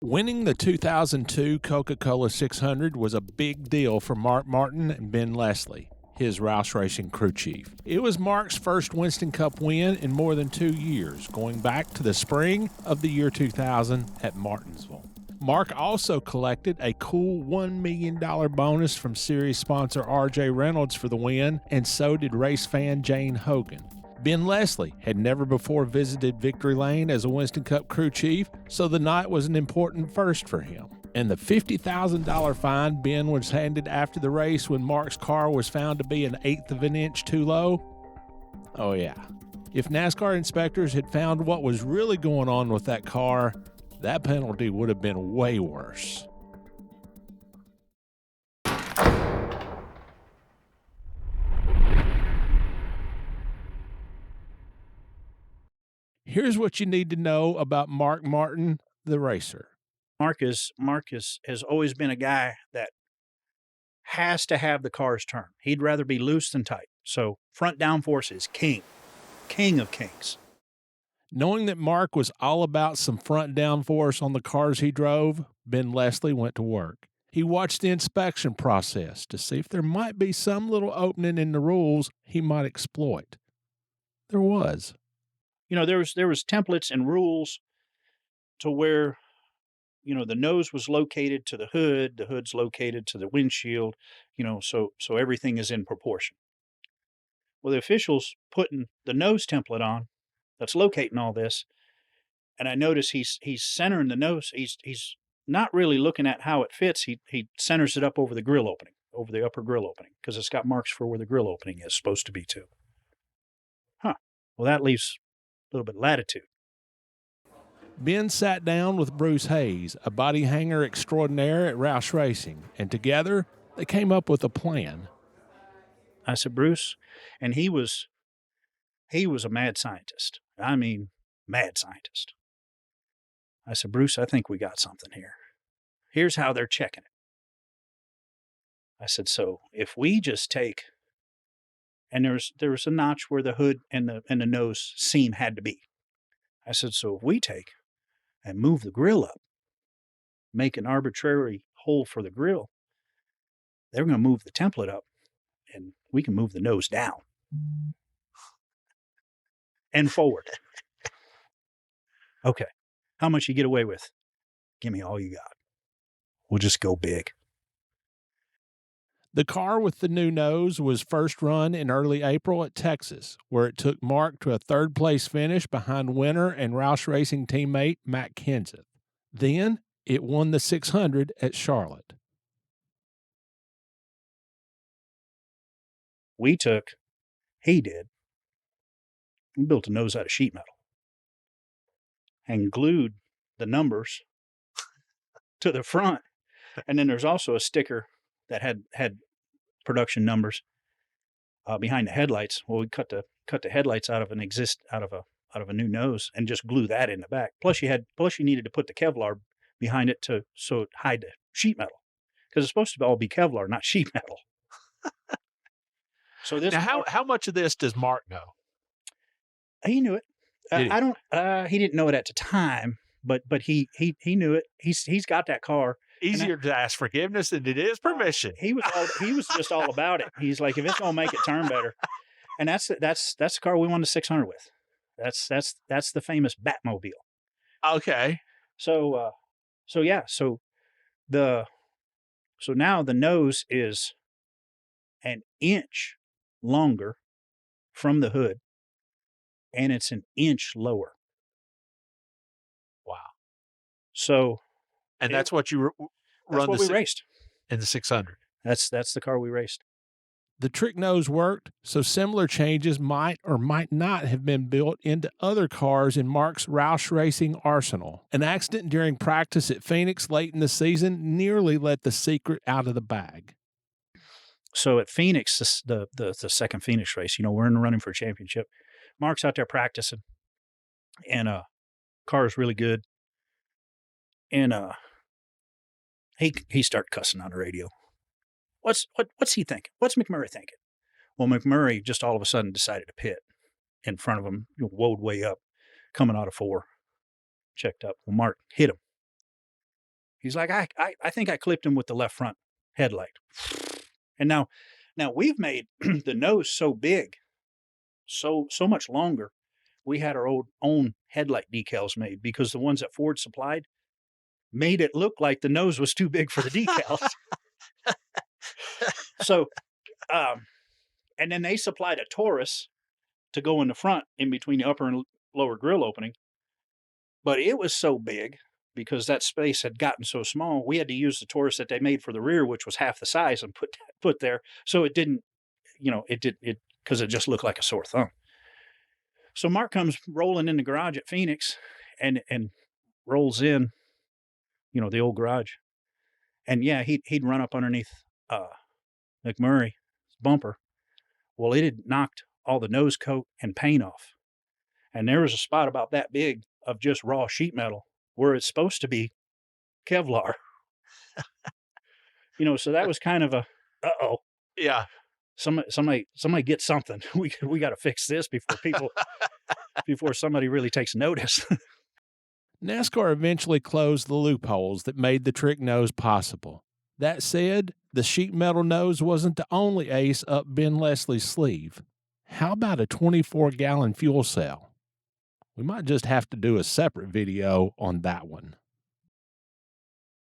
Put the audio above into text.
Winning the 2002 Coca-Cola 600 was a big deal for Mark Martin and Ben Leslie, his Roush Racing crew chief. It was Mark's first Winston Cup win in more than 2 years, going back to the spring of the year 2000 at Martinsville. Mark also collected a cool $1 million bonus from series sponsor RJ Reynolds for the win, and so did race fan Jane Hogan. Ben Leslie had never before visited Victory Lane as a Winston Cup crew chief, so the night was an important first for him. And the $50,000 fine Ben was handed after the race when Mark's car was found to be an eighth of an inch too low? Oh yeah. If NASCAR inspectors had found what was really going on with that car, that penalty would have been way worse. Here's what you need to know about Mark Martin, the racer. Mark has always been a guy that has to have the cars turn. He'd rather be loose than tight. So front downforce is king of kings. Knowing that Mark was all about some front downforce on the cars he drove, Ben Leslie went to work. He watched the inspection process to see if there might be some little opening in the rules he might exploit. There was. You know, there was templates and rules to where, you know, the nose was located to the hood's located to the windshield, you know, so everything is in proportion. Well, the official's putting the nose template on that's locating all this, and I notice he's centering the nose. He's not really looking at how it fits. He centers it up over the grill opening, over the upper grill opening, because it's got marks for where the grill opening is supposed to be too. Huh. Well, that leaves a little bit of latitude. Ben sat down with Bruce Hayes, a body hanger extraordinaire at Roush Racing, and together they came up with a plan. I said, Bruce, and he was a mad scientist. I mean, mad scientist. I said, Bruce, I think we got something here. Here's how they're checking it. I said, so if we just take, and there was a notch where the hood and the nose seam had to be. I said, so if we take and move the grill up, make an arbitrary hole for the grill, they're going to move the template up, and we can move the nose down and forward. Okay. How much you get away with? Give me all you got. We'll just go big. The car with the new nose was first run in early April at Texas, where it took Mark to a third-place finish behind winner and Roush Racing teammate Matt Kenseth. Then it won the 600 at Charlotte. We built a nose out of sheet metal and glued the numbers to the front. And then there's also a sticker that had production numbers behind the headlights. Well, we cut the headlights out of a new nose and just glue that in the back. Plus you needed to put the Kevlar behind it so it hide the sheet metal, because it's supposed to all be Kevlar, not sheet metal. So this. Now, how much of this does Mark know? He knew it. He didn't know it at the time, but he knew it. He's got that car. Easier to ask forgiveness than it is permission. He was just all about it. He's like, if it's gonna make it turn better, and that's the car we won the 600 with. That's the famous Batmobile. Okay. So now the nose is an inch longer from the hood, and it's an inch lower. Wow. So. And that's what you run. That's what we raced in the 600. That's the car we raced. The trick nose worked, so similar changes might or might not have been built into other cars in Mark's Roush Racing arsenal. An accident during practice at Phoenix late in the season nearly let the secret out of the bag. So at Phoenix, the second Phoenix race, you know, we're in the running for a championship. Mark's out there practicing, and car is really good, and he started cussing on the radio. What's he thinking? What's McMurray thinking? Well, McMurray just all of a sudden decided to pit in front of him, woed way up, coming out of 4, checked up. Well, Mark hit him. He's like, I think I clipped him with the left front headlight. And now we've made the nose so big, so much longer. We had our own headlight decals made because the ones that Ford supplied made it look like the nose was too big for the decals. So, and then they supplied a Taurus to go in the front in between the upper and lower grill opening. But it was so big because that space had gotten so small, we had to use the Taurus that they made for the rear, which was half the size, and put there. So it didn't, because it just looked like a sore thumb. So Mark comes rolling in the garage at Phoenix and rolls in, the old garage. And yeah, he'd run up underneath McMurray's bumper. Well, it had knocked all the nose coat and paint off. And there was a spot about that big of just raw sheet metal where it's supposed to be Kevlar. So that was kind of a, uh-oh. Yeah. Somebody get something. We got to fix this before somebody really takes notice. NASCAR eventually closed the loopholes that made the trick nose possible. That said, the sheet metal nose wasn't the only ace up Ben Leslie's sleeve. How about a 24-gallon fuel cell? We might just have to do a separate video on that one.